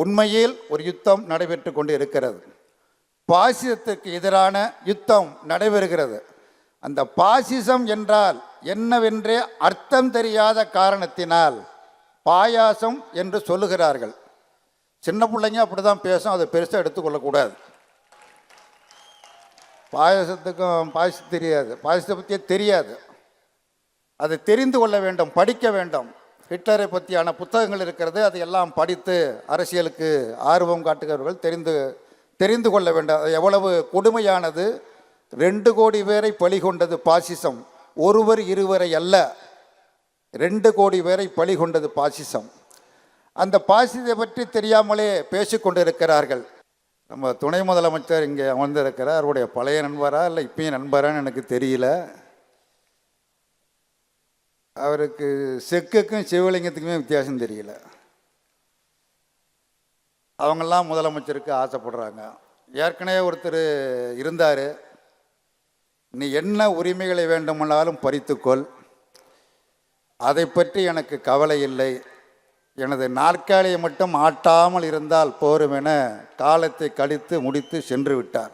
உண்மையில் ஒரு யுத்தம் நடைபெற்று கொண்டு இருக்கிறது. பாசிசத்துக்கு எதிரான யுத்தம் நடைபெறுகிறது. அந்த பாசிசம் என்றால் என்னவென்றே அர்த்தம் தெரியாத காரணத்தினால் பாயாசம் என்று சொல்லுகிறார்கள். சின்ன பிள்ளைங்க அப்படி தான் பேசும், அதை பெருசாக எடுத்துக்கொள்ளக்கூடாது. பாயாசத்துக்கும் பாயசம் தெரியாது, பாயசத்தை பற்றியே தெரியாது. அதை தெரிந்து கொள்ள வேண்டும், படிக்க வேண்டும். ஹிட்லரை பற்றியான புத்தகங்கள் இருக்கிறது, அதையெல்லாம் படித்து அரசியலுக்கு ஆர்வம் காட்டுகிறவர்கள் தெரிந்து கொள்ள வேண்டும். அது எவ்வளவு கொடுமையானது. 2 கோடி பேரை பலி கொண்டது பாசிசம், ஒருவர் இருவரை அல்ல, 2 கோடி பேரை பலி கொண்டது பாசிசம். அந்த பாசிசத்தை பற்றி தெரியாமலே பேசிக்கொண்டு இருக்கிறார்கள். நம்ம துணை முதலமைச்சர் இங்கே அமர்ந்திருக்கிறார். அவருடைய பழைய நண்பரா இல்லை இப்பயும் நண்பரான்னு எனக்கு தெரியல. அவருக்கு செக்குக்கும் சிவலிங்கத்துக்குமே வித்தியாசம் தெரியல. அவங்கெல்லாம் முதலமைச்சருக்கு ஆசைப்படுறாங்க. ஏற்கனவே ஒருத்தர் இருந்தார், நீ என்ன உரிமைகளை வேண்டுமானாலும் பறித்துக்கொள், அதை பற்றி எனக்கு கவலை இல்லை, எனது நாற்காலியை மட்டும் ஆட்டாமல் இருந்தால் போரும் என காலத்தை கழித்து முடித்து சென்று விட்டார்.